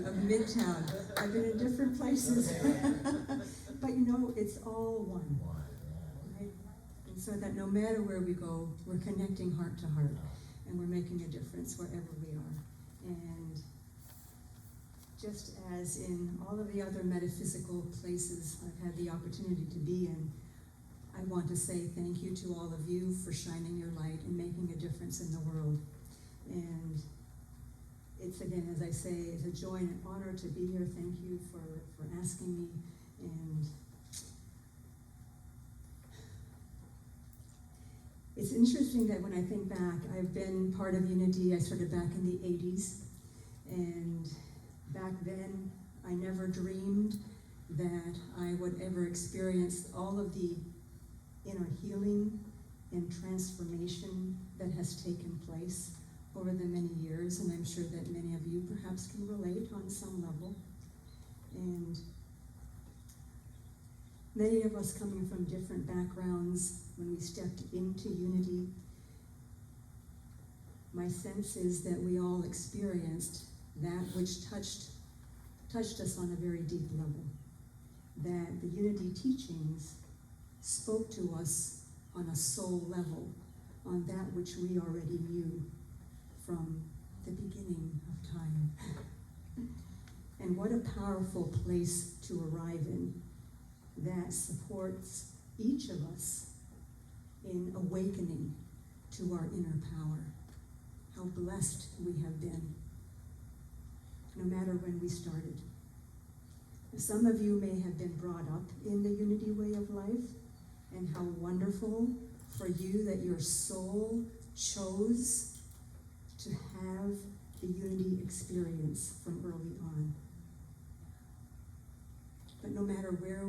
community of Midtown. I've been in different places. But it's all one. Right? And so that no matter where we go, we're connecting heart to heart. And we're making a difference wherever we are. And just as in all of the other metaphysical places I've had the opportunity to be in, I want to say thank you to all of you for shining your light and making a difference in the world. And it's, again, as I say, it's a joy and an honor to be here. Thank you for asking me. And it's interesting that when I think back, I've been part of Unity. I started back in the 80s. And back then, I never dreamed that I would ever experience all of the inner healing and transformation that has taken place over the many years, and I'm sure that many of you perhaps can relate on some level. And many of us coming from different backgrounds, when we stepped into Unity, my sense is that we all experienced that which touched us on a very deep level. That the Unity teachings spoke to us on a soul level, on that which we already knew from the beginning of time. And what a powerful place to arrive in that supports each of us in awakening to our inner power. How blessed we have been, no matter when we started. Some of you may have been brought up in the Unity way of life, and how wonderful for you that your soul chose to have the Unity experience from early on. But no matter where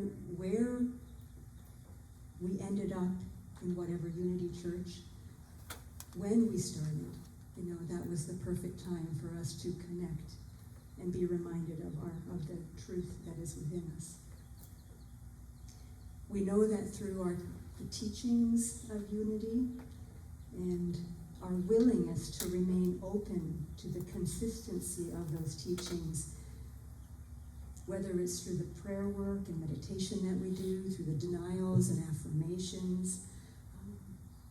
we ended up in whatever Unity church, when we started, that was the perfect time for us to connect and be reminded of the truth that is within us. We know that through the teachings of Unity and our willingness to remain open to the consistency of those teachings, whether it's through the prayer work and meditation that we do, through the denials and affirmations,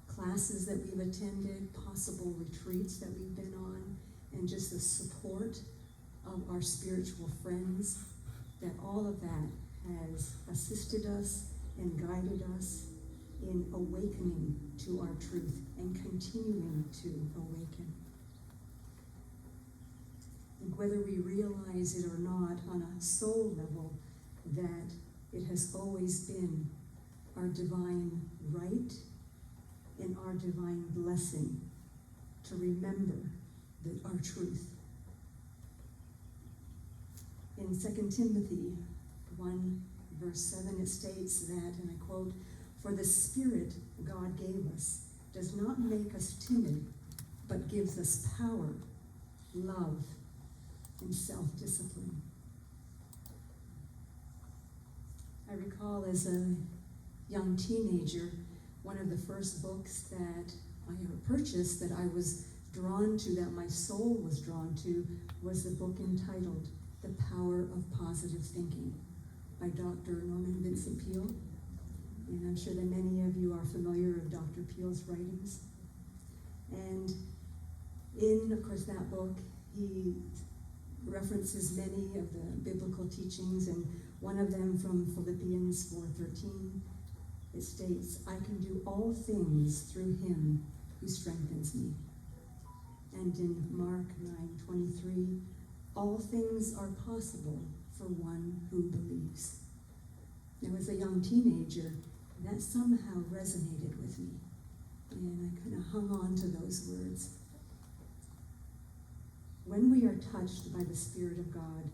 classes that we've attended, possible retreats that we've been on, and just the support of our spiritual friends, that all of that has assisted us and guided us in awakening to our truth and continuing to awaken. And whether we realize it or not, on a soul level, that it has always been our divine right and our divine blessing to remember our truth. In 2 Timothy 1, verse 7, it states that, and I quote, "For the Spirit God gave us does not make us timid, but gives us power, love, and self-discipline." I recall as a young teenager, one of the first books that I ever purchased that I was drawn to, that my soul was drawn to, was the book entitled The Power of Positive Thinking by Dr. Norman Vincent Peale. And I'm sure that many of you are familiar with Dr. Peale's writings. And in, of course, that book, he references many of the biblical teachings, and one of them from Philippians 4:13, it states, "I can do all things through him who strengthens me." And in Mark 9:23, "All things are possible for one who believes." Now, as a young teenager, that somehow resonated with me, and I kind of hung on to those words. When we are touched by the Spirit of God,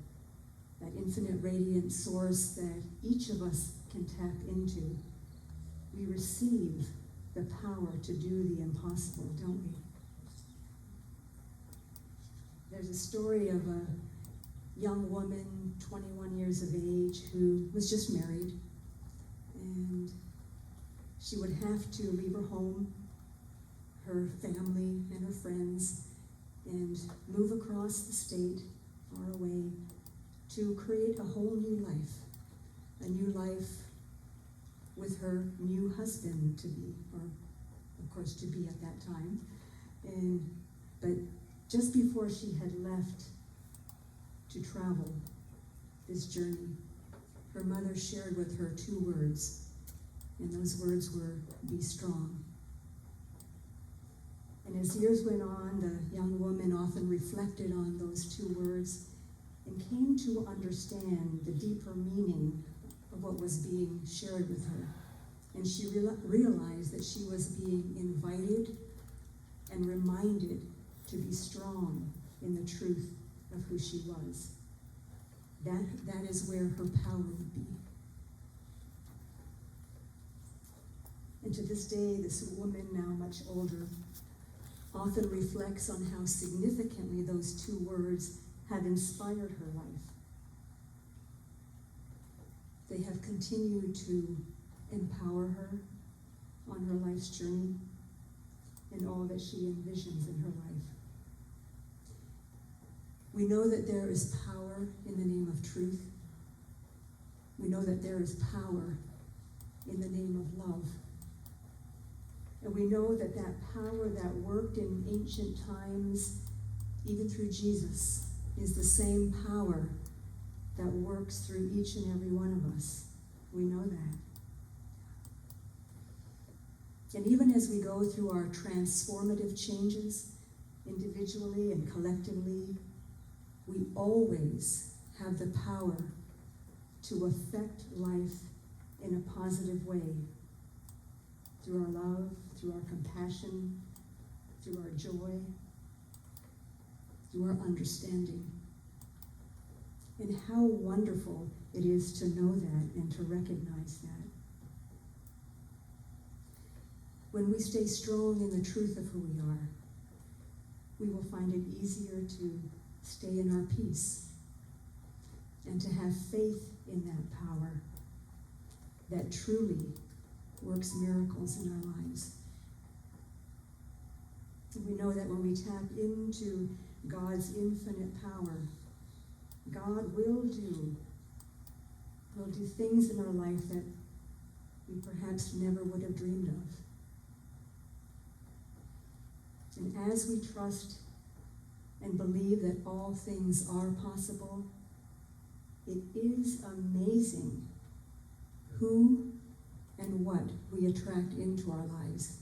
that infinite radiant source that each of us can tap into, we receive the power to do the impossible, don't we? There's a story of a young woman, 21 years of age, who was just married, and she would have to leave her home, her family, and her friends, and move across the state, far away, to create a whole new life, a new life with her new husband to be, or of course to be at that time. But just before she had left to travel this journey, her mother shared with her 2 words, and those words were, "Be strong." And as years went on, the young woman often reflected on those 2 words and came to understand the deeper meaning of what was being shared with her. And she realized that she was being invited and reminded to be strong in the truth of who she was. That is where her power would be. And to this day, this woman, now much older, often reflects on how significantly those 2 words have inspired her life. They have continued to empower her on her life's journey and all that she envisions in her life. We know that there is power in the name of truth. We know that there is power in the name of love. And we know that that power that worked in ancient times, even through Jesus, is the same power that works through each and every one of us. We know that. And even as we go through our transformative changes, individually and collectively, we always have the power to affect life in a positive way, through our love, through our compassion, through our joy, through our understanding. And how wonderful it is to know that and to recognize that. When we stay strong in the truth of who we are, we will find it easier to stay in our peace and to have faith in that power that truly works miracles in our lives. And we know that when we tap into God's infinite power, God will do things in our life that we perhaps never would have dreamed of. And as we trust and believe that all things are possible, it is amazing who and what we attract into our lives.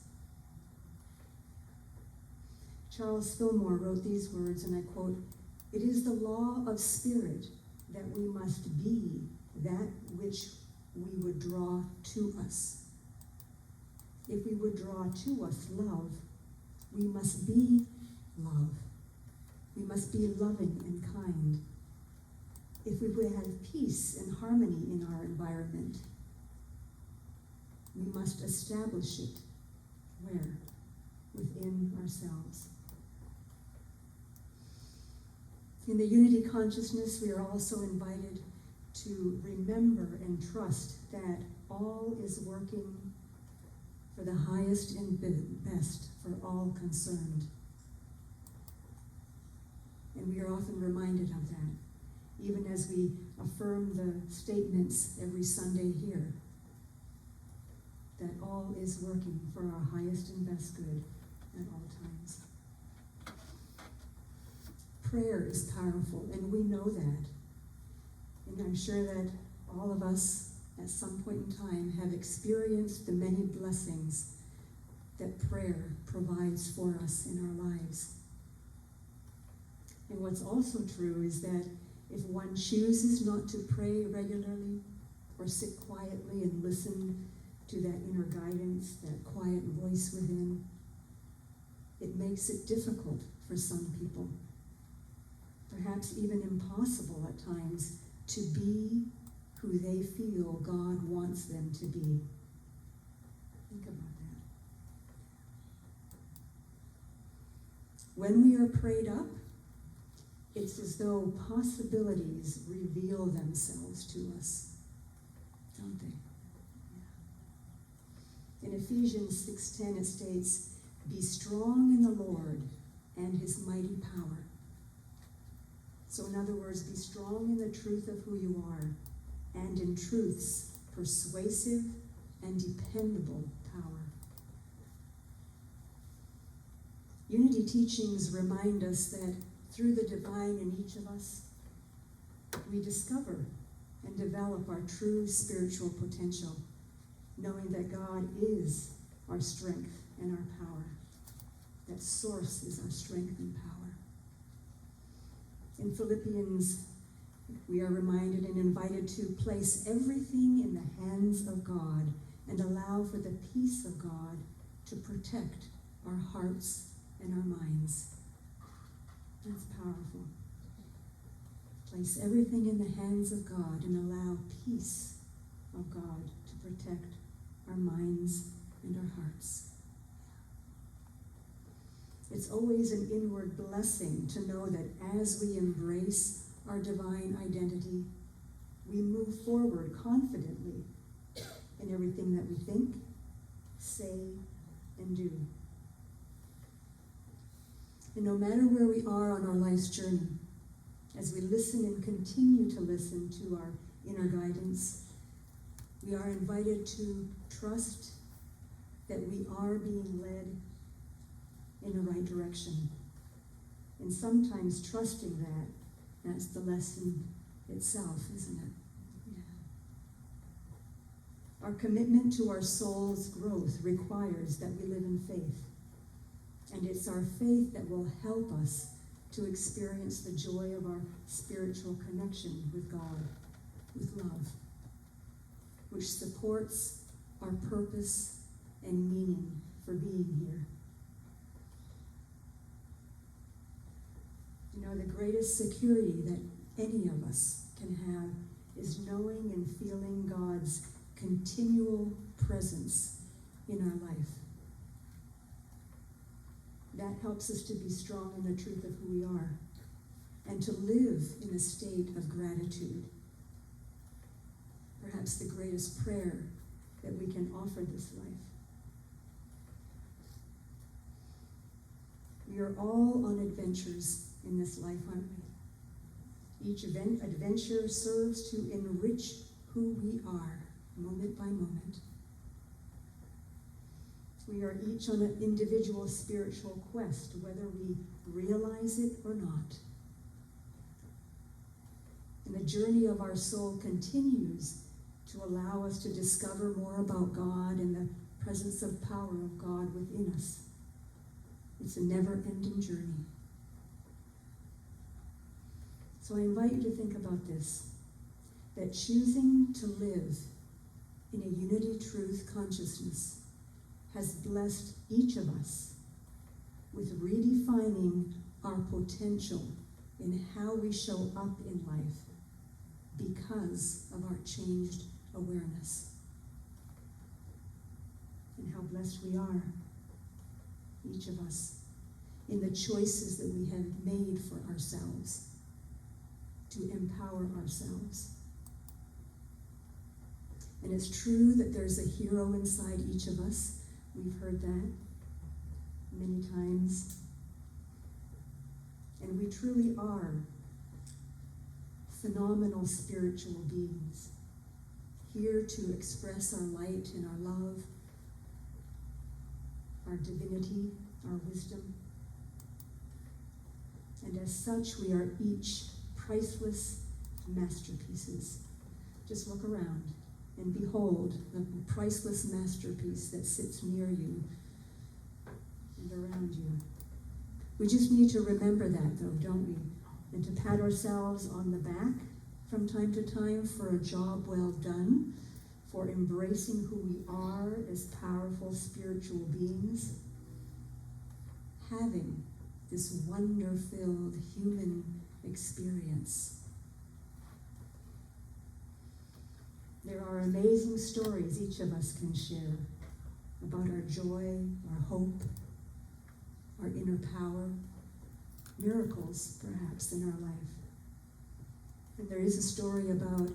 Charles Fillmore wrote these words, and I quote, "It is the law of spirit that we must be that which we would draw to us. If we would draw to us love, we must be love. We must be loving and kind. If we would have peace and harmony in our environment, we must establish it where? Within ourselves." In the unity consciousness, we are also invited to remember and trust that all is working for the highest and best for all concerned. And we are often reminded of that, even as we affirm the statements every Sunday here, that all is working for our highest and best good at all times. Prayer is powerful, and we know that. And I'm sure that all of us, at some point in time, have experienced the many blessings that prayer provides for us in our lives. And what's also true is that if one chooses not to pray regularly or sit quietly and listen to that inner guidance, that quiet voice within, it makes it difficult for some people, perhaps even impossible at times, to be who they feel God wants them to be. Think about that. When we are prayed up, it's as though possibilities reveal themselves to us, don't they? Yeah. In Ephesians 6:10 it states, "Be strong in the Lord and his mighty power." So in other words, be strong in the truth of who you are, and in truth's persuasive and dependable power. Unity teachings remind us that through the divine in each of us, we discover and develop our true spiritual potential, knowing that God is our strength and our power. That source is our strength and power. In Philippians, we are reminded and invited to place everything in the hands of God and allow for the peace of God to protect our hearts and our minds. That's powerful. Place everything in the hands of God and allow peace of God to protect our minds and our hearts. It's always an inward blessing to know that as we embrace our divine identity, we move forward confidently in everything that we think, say, and do. And no matter where we are on our life's journey, as we listen and continue to listen to our inner guidance, we are invited to trust that we are being led in the right direction. And sometimes trusting that's the lesson itself, isn't it? Yeah. Our commitment to our soul's growth requires that we live in faith. And it's our faith that will help us to experience the joy of our spiritual connection with God, with love, which supports our purpose and meaning for being here. You know, the greatest security that any of us can have is knowing and feeling God's continual presence in our life. That helps us to be strong in the truth of who we are and to live in a state of gratitude. Perhaps the greatest prayer that we can offer this life. We are all on adventures in this life, aren't we? Each adventure serves to enrich who we are, moment by moment. We are each on an individual spiritual quest, whether we realize it or not. And the journey of our soul continues to allow us to discover more about God and the presence of power of God within us. It's a never-ending journey. So I invite you to think about this, that choosing to live in a unity truth consciousness has blessed each of us with redefining our potential in how we show up in life because of our changed awareness. And how blessed we are, each of us, in the choices that we have made for ourselves to empower ourselves. And it's true that there's a hero inside each of us. We've heard that many times. And we truly are phenomenal spiritual beings, here to express our light and our love, our divinity, our wisdom. And as such, we are each priceless masterpieces. Just look around and behold the priceless masterpiece that sits near you and around you. We just need to remember that, though, don't we? And to pat ourselves on the back from time to time for a job well done, for embracing who we are as powerful spiritual beings, having this wonder-filled human experience. There are amazing stories each of us can share about our joy, our hope, our inner power, miracles, perhaps, in our life. And there is a story about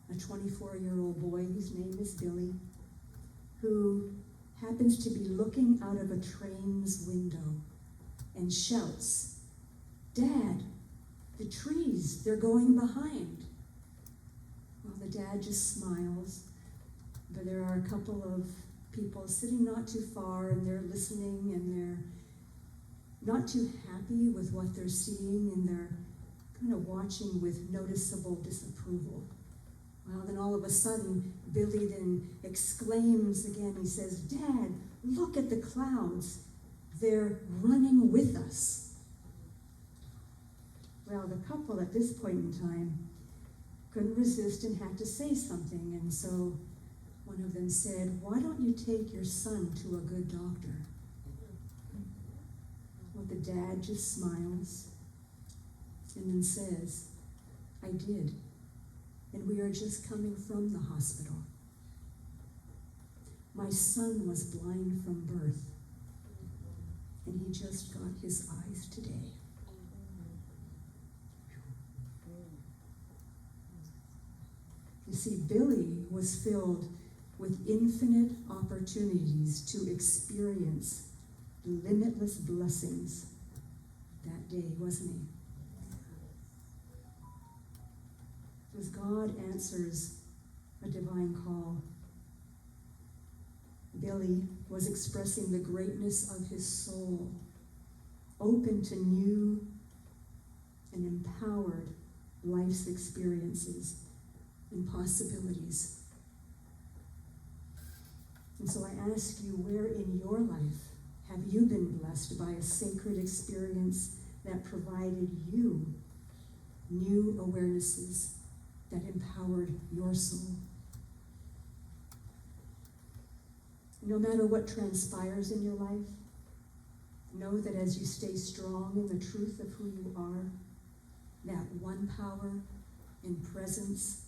a 24-year-old boy whose name is Billy, who happens to be looking out of a train's window and shouts "Dad, the trees, they're going behind." Well, the dad just smiles, but there are a couple of people sitting not too far, and they're listening, and they're not too happy with what they're seeing, and they're kind of watching with noticeable disapproval. Well, then all of a sudden, Billy then exclaims again. He says, "Dad, look at the clouds. They're running with us." Well, the couple at this point in time couldn't resist and had to say something, and so one of them said, "Why don't you take your son to a good doctor?" Well, the dad just smiles and then says, "I did, and we are just coming from the hospital. My son was blind from birth, and he just got his eyes today." You see, Billy was filled with infinite opportunities to experience limitless blessings that day, wasn't he? As God answers a divine call, Billy was expressing the greatness of his soul, open to new and empowered life's experiences and possibilities. And so I ask you, where in your life have you been blessed by a sacred experience that provided you new awarenesses that empowered your soul? No matter what transpires in your life, know that as you stay strong in the truth of who you are, that one power and presence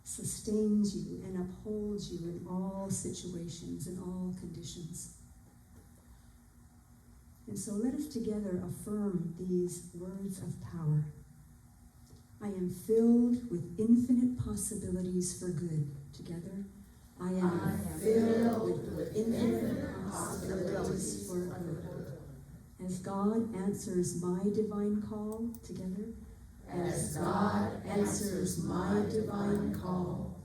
sustains you and upholds you in all situations, in all conditions. And so let us together affirm these words of power. I am filled with infinite possibilities for good. Together. I am filled with infinite possibilities for good. As God answers my divine call, together. As God answers my divine call,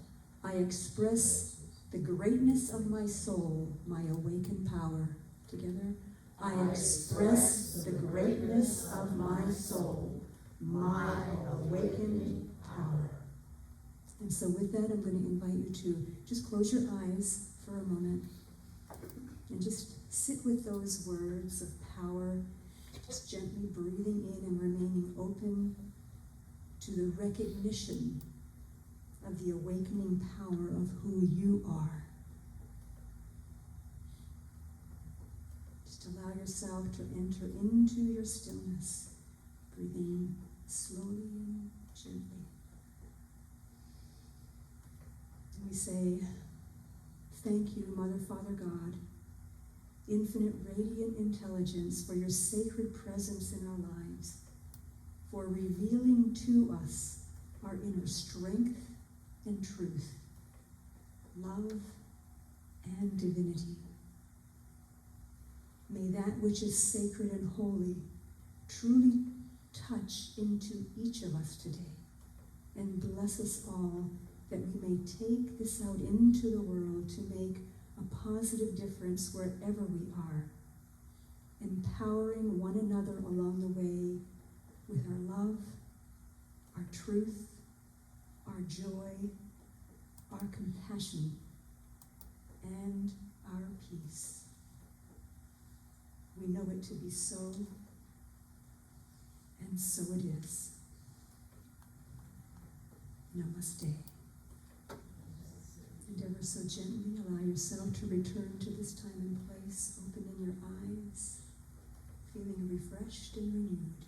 I express the greatness of my soul, my awakened power. Together. I express the greatness of my soul, my awakened power. And so with that, I'm going to invite you to just close your eyes for a moment and just sit with those words of power, just gently breathing in and remaining open to the recognition of the awakening power of who you are. Just allow yourself to enter into your stillness, breathing slowly and gently. And we say, thank you, Mother, Father, God, infinite radiant intelligence, for your sacred presence in our lives, for revealing to us our inner strength and truth, love and divinity. May that which is sacred and holy truly touch into each of us today and bless us all, that we may take this out into the world to make a positive difference wherever we are, empowering one another along the way with our love, our truth, our joy, our compassion, and our peace. We know it to be so, and so it is. Namaste. And ever so gently allow yourself to return to this time and place, opening your eyes, feeling refreshed and renewed.